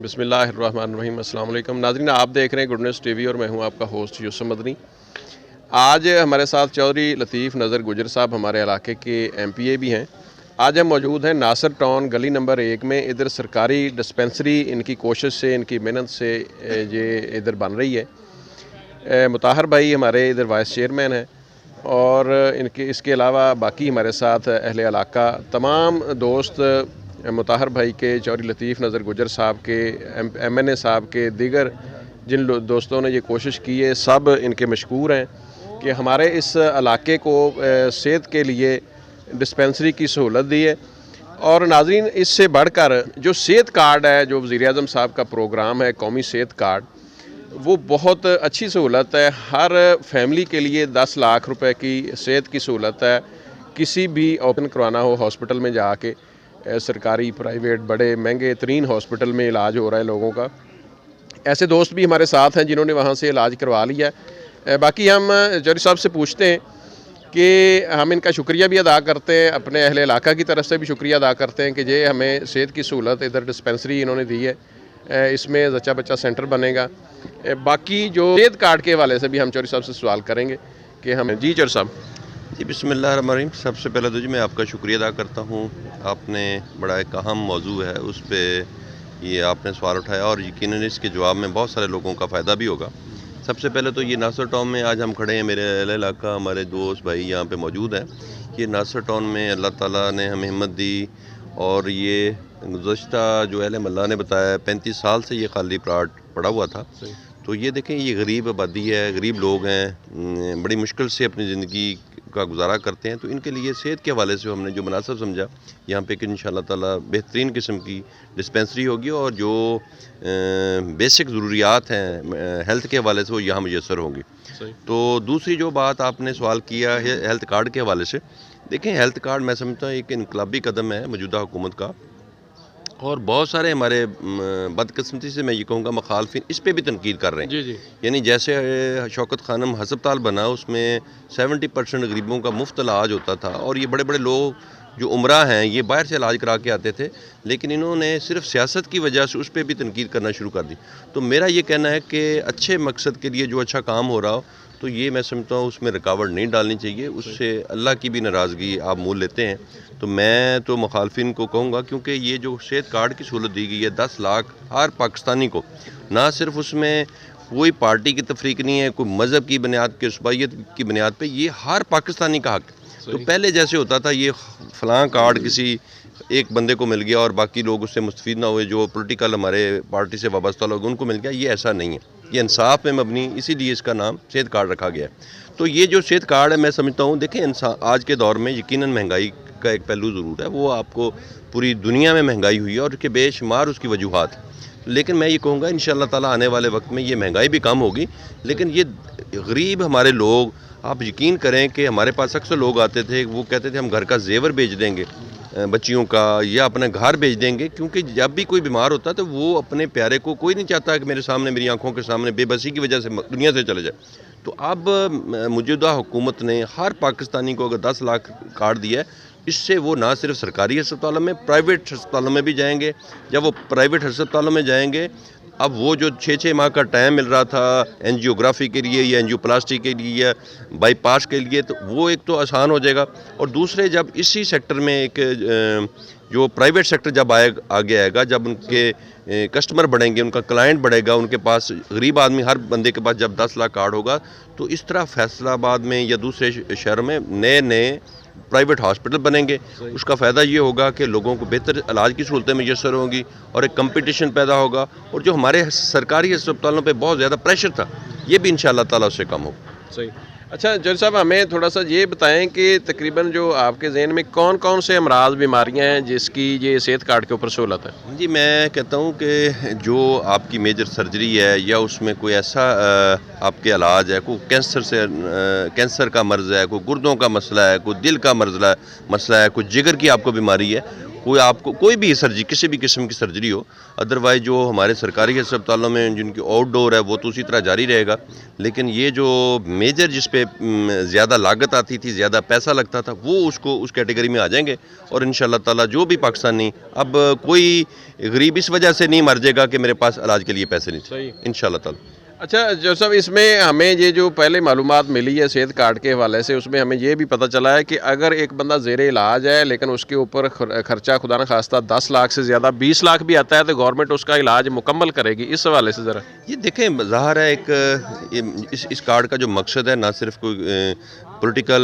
بسم اللہ الرحمن الرحیم۔ السلام علیکم ناظرین، آپ دیکھ رہے ہیں گڈ نیوز ٹی وی اور میں ہوں آپ کا ہوسٹ یوسف مدنی۔ آج ہمارے ساتھ چودھری لطیف نظر گجر صاحب ہمارے علاقے کے ایم پی اے بھی ہیں۔ آج ہم موجود ہیں ناصر ٹاؤن گلی نمبر 1 میں۔ ادھر سرکاری ڈسپنسری ان کی کوشش سے، ان کی محنت سے یہ ادھر بن رہی ہے۔ مطہر بھائی ہمارے ادھر وائس چیئرمین ہیں، اور اس کے علاوہ باقی ہمارے ساتھ اہل علاقہ تمام دوست مطہر بھائی کے، چودھری لطیف نظر گجر صاحب کے، ایم این اے صاحب کے، دیگر جن دوستوں نے یہ کوشش کی ہے، سب ان کے مشکور ہیں کہ ہمارے اس علاقے کو صحت کے لیے ڈسپنسری کی سہولت دی ہے۔ اور ناظرین، اس سے بڑھ کر جو صحت کارڈ ہے، جو وزیر اعظم صاحب کا پروگرام ہے قومی صحت کارڈ، وہ بہت اچھی سہولت ہے۔ ہر فیملی کے لیے 10 لاکھ روپے کی صحت کی سہولت ہے۔ کسی بھی اوپن کروانا ہو ہاسپٹل میں جا کے، سرکاری پرائیویٹ بڑے مہنگے ترین ہاسپٹل میں علاج ہو رہا ہے لوگوں کا۔ ایسے دوست بھی ہمارے ساتھ ہیں جنہوں نے وہاں سے علاج کروا لیا ہے۔ باقی ہم چودھری صاحب سے پوچھتے ہیں کہ ہم ان کا شکریہ بھی ادا کرتے ہیں، اپنے اہل علاقہ کی طرف سے بھی شکریہ ادا کرتے ہیں کہ یہ ہمیں صحت کی سہولت ادھر ڈسپنسری انہوں نے دی ہے۔ اس میں زچہ بچہ سینٹر بنے گا۔ باقی جو صحت کارڈ کے حوالے سے بھی ہم چودھری صاحب سے سوال کریں گے کہ ہم چودھری صاحب۔ جی بسم اللہ الرحمن الرحیم۔ سب سے پہلے تو میں آپ کا شکریہ ادا کرتا ہوں۔ آپ نے بڑا ایک اہم موضوع ہے، اس پہ یہ آپ نے سوال اٹھایا، اور یقیناً اس کے جواب میں بہت سارے لوگوں کا فائدہ بھی ہوگا۔ سب سے پہلے تو یہ ناصر ٹاؤن میں آج ہم کھڑے ہیں، میرے اہل علاقہ، ہمارے دوست بھائی یہاں پہ موجود ہیں۔ یہ ناصر ٹاؤن میں اللہ تعالیٰ نے ہمیں ہمت دی، اور یہ گزشتہ جو اہل محلہ نے بتایا 35 سال سے یہ خالی پلاٹ پڑا ہوا تھا۔ تو یہ دیکھیں، یہ غریب آبادی ہے، غریب لوگ ہیں، بڑی مشکل سے اپنی زندگی کا گزارا کرتے ہیں۔ تو ان کے لیے صحت کے حوالے سے ہم نے جو مناسب سمجھا، یہاں پہ کہ انشاءاللہ تعالیٰ بہترین قسم کی ڈسپنسری ہوگی، اور جو بیسک ضروریات ہیں ہیلتھ کے حوالے سے وہ یہاں میسر ہوں گی۔ تو دوسری جو بات آپ نے سوال کیا ہے ہیلتھ کارڈ کے حوالے سے، دیکھیں ہیلتھ کارڈ میں سمجھتا ہوں ایک انقلابی قدم ہے موجودہ حکومت کا، اور بہت سارے ہمارے بدقسمتی سے میں یہ کہوں گا مخالفین اس پہ بھی تنقید کر رہے ہیں۔ یعنی جیسے شوکت خانم ہسپتال بنا، اس میں 70% غریبوں کا مفت علاج ہوتا تھا، اور یہ بڑے بڑے لوگ جو عمرہ ہیں یہ باہر سے علاج کرا کے آتے تھے، لیکن انہوں نے صرف سیاست کی وجہ سے اس پہ بھی تنقید کرنا شروع کر دی۔ تو میرا یہ کہنا ہے کہ اچھے مقصد کے لیے جو اچھا کام ہو رہا ہو، تو یہ میں سمجھتا ہوں اس میں رکاوٹ نہیں ڈالنی چاہیے، اس سے اللہ کی بھی ناراضگی آپ مول لیتے ہیں۔ تو میں تو مخالفین کو کہوں گا، کیونکہ یہ جو صحت کارڈ کی سہولت دی گئی ہے 10 لاکھ ہر پاکستانی کو، نہ صرف اس میں کوئی پارٹی کی تفریق نہیں ہے، کوئی مذہب کی بنیاد کے، صوبائیت کی بنیاد پہ، یہ ہر پاکستانی کا حق ہے۔ تو پہلے جیسے ہوتا تھا یہ فلاں کارڈ کسی ایک بندے کو مل گیا اور باقی لوگ اس سے مستفید نہ ہوئے، جو پولیٹیکل ہمارے پارٹی سے وابستہ لوگ ان کو مل گیا، یہ ایسا نہیں ہے، یہ انصاف میں مبنی، اسی لیے اس کا نام صحت کارڈ رکھا گیا ہے۔ تو یہ جو صحت کارڈ ہے میں سمجھتا ہوں، دیکھیں آج کے دور میں یقیناً مہنگائی کا ایک پہلو ضرور ہے، وہ آپ کو پوری دنیا میں مہنگائی ہوئی ہے اور اس کے بے شمار اس کی وجوہات ہیں، لیکن میں یہ کہوں گا انشاءاللہ تعالیٰ آنے والے وقت میں یہ مہنگائی بھی کم ہوگی۔ لیکن یہ غریب ہمارے لوگ، آپ یقین کریں کہ ہمارے پاس اکثر لوگ آتے تھے، وہ کہتے تھے ہم گھر کا زیور بیچ دیں گے بچیوں کا، یا اپنے گھر بیچ دیں گے، کیونکہ جب بھی کوئی بیمار ہوتا ہے تو وہ اپنے پیارے کو، کوئی نہیں چاہتا کہ میرے سامنے، میری آنکھوں کے سامنے بے بسی کی وجہ سے دنیا سے چلے جائے۔ تو اب موجودہ حکومت نے ہر پاکستانی کو اگر 10 لاکھ کارڈ دیا ہے، اس سے وہ نہ صرف سرکاری ہسپتالوں میں، پرائیویٹ ہسپتالوں میں بھی جائیں گے۔ جب وہ پرائیویٹ ہسپتالوں میں جائیں گے، اب وہ جو 6 ماہ کا ٹائم مل رہا تھا اینجیوگرافی کے لیے یا اینجیو پلاسٹی کے لیے یا بائی پاس کے لیے، تو وہ ایک تو آسان ہو جائے گا، اور دوسرے جب اسی سیکٹر میں ایک جو پرائیویٹ سیکٹر جب آگے آئے گا، جب ان کے کسٹمر بڑھیں گے، ان کا کلائنٹ بڑھے گا، ان کے پاس غریب آدمی، ہر بندے کے پاس جب 10 لاکھ کارڈ ہوگا، تو اس طرح فیصل آباد میں یا دوسرے شہروں میں نئے پرائیویٹ ہاسپٹل بنیں گے۔ اس کا فائدہ یہ ہوگا کہ لوگوں کو بہتر علاج کی سہولتیں میسر ہوں گی، اور ایک کمپٹیشن پیدا ہوگا، اور جو ہمارے سرکاری ہسپتالوں پہ بہت زیادہ پریشر تھا، یہ بھی انشاءاللہ تعالیٰ اس سے کم ہوگا۔ صحیح۔ اچھا چودھری صاحب، ہمیں تھوڑا سا یہ بتائیں کہ تقریباً جو آپ کے ذہن میں کون کون سے امراض بیماریاں ہیں جس کی یہ صحت کارڈ کے اوپر سہولت ہے؟ جی میں کہتا ہوں کہ جو آپ کی میجر سرجری ہے، یا اس میں کوئی ایسا آپ کے علاج ہے، کوئی کینسر کا مرض ہے، کوئی گردوں کا مسئلہ ہے، کوئی دل کا مسئلہ ہے، کوئی جگر کی آپ کو بیماری ہے، کوئی آپ کو کوئی بھی سرجری کسی بھی قسم کی سرجری ہو، ادروائز جو ہمارے سرکاری ہسپتالوں میں جن کی آؤٹ ڈور ہے وہ تو اسی طرح جاری رہے گا، لیکن یہ جو میجر جس پہ زیادہ لاگت آتی تھی، زیادہ پیسہ لگتا تھا، وہ اس کیٹیگری میں آ جائیں گے، اور انشاءاللہ تعالیٰ جو بھی پاکستانی، اب کوئی غریب اس وجہ سے نہیں مر جائے گا کہ میرے پاس علاج کے لیے پیسے نہیں تھے، انشاءاللہ تعالیٰ۔ اچھا جو صاحب، اس میں ہمیں یہ جو پہلے معلومات ملی ہے صحت کارڈ کے حوالے سے، اس میں ہمیں یہ بھی پتہ چلا ہے کہ اگر ایک بندہ زیر علاج ہے لیکن اس کے اوپر خرچہ خدا نخواستہ 10 لاکھ سے زیادہ 20 لاکھ بھی آتا ہے تو گورنمنٹ اس کا علاج مکمل کرے گی، اس حوالے سے ذرا۔ یہ دیکھیں، ظاہر ہے ایک اس کارڈ کا جو مقصد ہے نہ صرف کوئی پولیٹیکل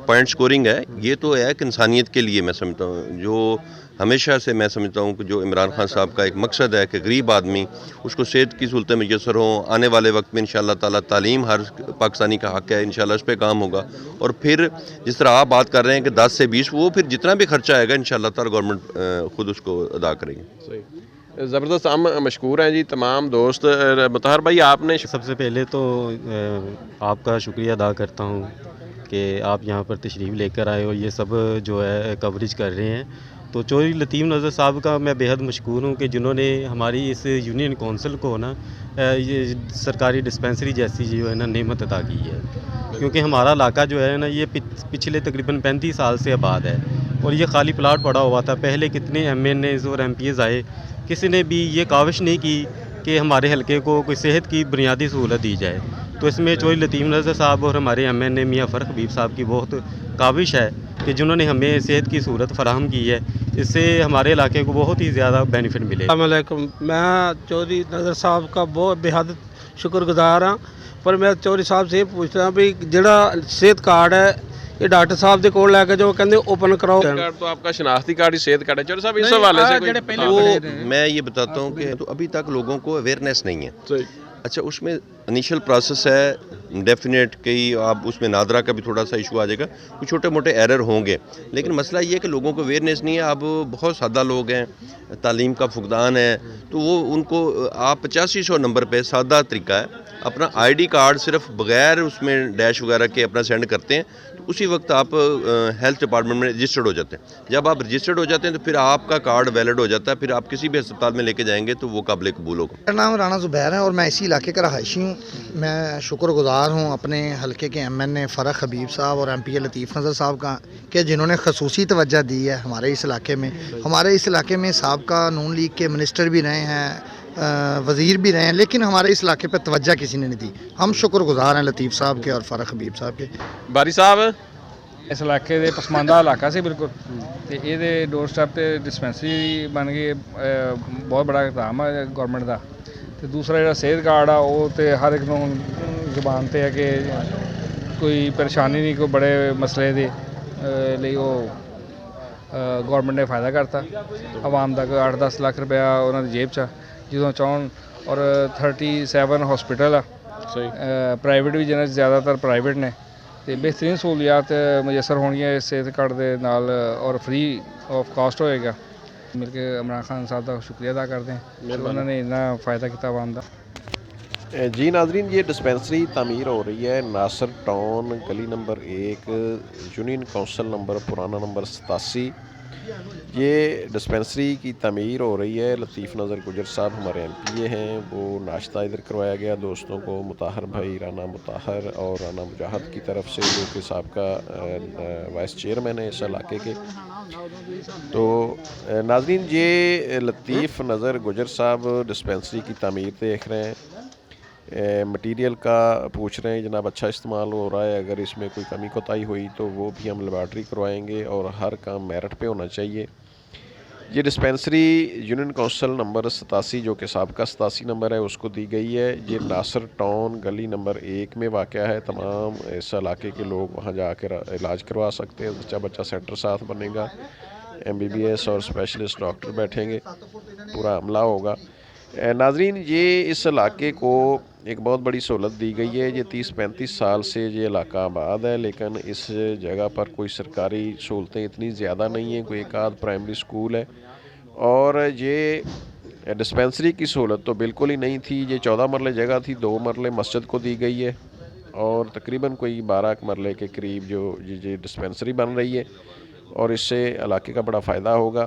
پوائنٹ سکورنگ ہے، یہ تو ہے کہ انسانیت کے لیے میں سمجھتا ہوں، جو ہمیشہ سے میں سمجھتا ہوں کہ جو عمران خان صاحب کا ایک مقصد ہے کہ غریب آدمی اس کو صحت کی سہولتیں میسر ہوں، آنے والے وقت میں انشاءاللہ تعالیٰ تعلیم ہر پاکستانی کا حق ہے، انشاءاللہ اس پہ کام ہوگا، اور پھر جس طرح آپ بات کر رہے ہیں کہ 10 سے 20، وہ پھر جتنا بھی خرچہ آئے گا انشاءاللہ تعالیٰ گورنمنٹ خود اس کو ادا کرے گی۔ زبردست، ہم مشکور ہیں جی تمام دوست۔ مطہر بھائی، آپ نے سب سے پہلے تو آپ کا شکریہ ادا کرتا ہوں کہ آپ یہاں پر تشریف لے کر آئے اور یہ سب جو ہے کوریج کر رہے ہیں، تو چودھری لطیف نذر صاحب کا میں بے حد مشکور ہوں کہ جنہوں نے ہماری اس یونین کونسل کو نا یہ سرکاری ڈسپینسری جیسی جو ہے نا نعمت عطا کی ہے، کیونکہ ہمارا علاقہ جو ہے نا یہ پچھلے تقریباً 35 سال سے آباد ہے، اور یہ خالی پلاٹ پڑا ہوا تھا۔ پہلے کتنے ایم این ایز اور ایم پی ایز آئے، کسی نے بھی یہ کاوش نہیں کی کہ ہمارے حلقے کو کوئی صحت کی بنیادی سہولت دی جائے، تو اس میں چودھری لطیف نذر صاحب اور ہمارے ایم این اے میاں فرخ حبیب صاحب کی بہت کاوش ہے کہ جنہوں نے ہمیں صحت کی سہولت فراہم کی ہے، اس سے ہمارے علاقے کو بہت ہی زیادہ بینیفٹ ملے۔ السلام علیکم، میں چودھری نذر صاحب کا بہت بے حد شکر گزار ہاں، پر میں چودھری صاحب سے یہ پوچھتا ہوں بھی جڑا صحت کارڈ ہے یہ ڈاکٹر صاحب دے کول لے کے جو کہندے اوپن کراؤ۔ کارڈ تو آپ کا شناختی کارڈ ہی صحت کارڈ ہے، چلو صاحب اس حوالے سے وہ میں یہ بتاتا ہوں کہ تو ابھی تک لوگوں کو اویئرنیس نہیں ہے۔ اچھا، اس میں انیشل پروسیس ہے ڈیفینیٹ، کئی آپ اس میں نادرا کا بھی تھوڑا سا ایشو آ جائے گا، کچھ چھوٹے موٹے ایرر ہوں گے، لیکن مسئلہ یہ ہے کہ لوگوں کو اویئرنیس نہیں ہے۔ اب بہت سادہ لوگ ہیں، تعلیم کا فقدان ہے، تو وہ ان کو آپ 8500 نمبر پہ سادہ طریقہ ہے، اپنا آئی ڈی کارڈ صرف بغیر اس میں ڈیش وغیرہ کے اپنا سینڈ کرتے ہیں، تو اسی وقت آپ ہیلتھ ڈپارٹمنٹ میں رجسٹرڈ ہو جاتے ہیں۔ جب آپ رجسٹرڈ ہو جاتے ہیں تو پھر آپ کا کارڈ ویلڈ ہو جاتا ہے، پھر آپ کسی بھی ہسپتال میں لے کے جائیں گے تو وہ قابل قبول ہوگا۔ میرا نام رانا زبیر ہے اور میں اسی علاقے کا رہائشی ہوں۔ میں شکر گزار ہوں اپنے حلقے کے ایم این اے فرخ حبیب صاحب اور ایم پی اے لطیف نذر صاحب کا کہ جنہوں نے خصوصی توجہ دی ہے ہمارے اس علاقے میں۔ ہمارے اس علاقے میں سابقہ نون لیگ کے منسٹر بھی رہے ہیں، وزیر بھی رہے ہیں، لیکن ہمارے اس علاقے پہ توجہ کسی نے نہیں دی۔ ہم شکر گزار ہیں لطیف صاحب کے اور فرخ حبیب صاحب کے۔ باری صاحب، اس علاقے دے پسماندہ علاقہ سے بالکل، تے اے دے ڈور سٹیپ تے ڈسپینسری بن گئی، بہت بڑا اقدام ہے گورنمنٹ دا۔ تے دوسرا جڑا صحت کارڈ آ وہ تے ہر ایک نوں زبان تے ہے کہ کوئی پریشانی نہیں، کوئی بڑے مسئلے دے لئی وہ گورنمنٹ نے فائدہ کرتا عوام دا۔ 8-10 لاکھ روپیہ انہاں دی جیب چ جدوں چاہن، اور 37 ہاسپٹل آ پرائیویٹ بھی، جنہیں زیادہ تر پرائیویٹ نے، تے بہترین سہولیات میسر ہونگیاں اس صحت کارڈ دے نال، اور فری آف کاسٹ ہوئے گا۔ مل کے عمران خان صاحب کا شکریہ ادا کرتے ہیں، انہوں نے اتنا فائدہ کیا عوام دا۔ جی ناظرین، یہ ڈسپینسری تعمیر ہو رہی ہے ناصر ٹاؤن، گلی نمبر 1، یونین کونسل نمبر پرانا نمبر 87۔ یہ ڈسپینسری کی تعمیر ہو رہی ہے۔ لطیف نذر گجر صاحب ہمارے ایم پی اے ہیں، وہ ناشتہ ادھر کروایا گیا دوستوں کو، مطہر بھائی، رانا مطہر اور رانا مجاہد کی طرف سے، جو کہ سابقہ وائس چیئرمین ہے اس علاقے کے۔ تو ناظرین، یہ لطیف نذر گجر صاحب ڈسپینسری کی تعمیر دیکھ رہے ہیں، مٹیریل کا پوچھ رہے ہیں جناب، اچھا استعمال ہو رہا ہے، اگر اس میں کوئی کمی کوتاہی ہوئی تو وہ بھی ہم لیبارٹری کروائیں گے، اور ہر کام میرٹ پہ ہونا چاہیے۔ یہ ڈسپینسری یونین کونسل نمبر 87، جو کہ سابقہ 87 نمبر ہے، اس کو دی گئی ہے۔ یہ ناصر ٹاؤن گلی نمبر 1 میں واقع ہے۔ تمام اس علاقے کے لوگ وہاں جا کر علاج کروا سکتے ہیں۔ بچہ سینٹر ساتھ بنے گا، MBBS اور اسپیشلسٹ ڈاکٹر بیٹھیں گے، پورا عملہ ہوگا۔ ناظرین، یہ اس علاقے کو ایک بہت بڑی سہولت دی گئی ہے۔ یہ 30-35 سال سے یہ علاقہ آباد ہے، لیکن اس جگہ پر کوئی سرکاری سہولتیں اتنی زیادہ نہیں ہیں، کوئی ایک آدھ پرائمری سکول ہے، اور یہ ڈسپینسری کی سہولت تو بالکل ہی نہیں تھی۔ یہ 14 مرلے جگہ تھی، 2 مرلے مسجد کو دی گئی ہے، اور تقریباً کوئی 12 مرلے کے قریب جو یہ ڈسپینسری بن رہی ہے، اور اس سے علاقے کا بڑا فائدہ ہوگا۔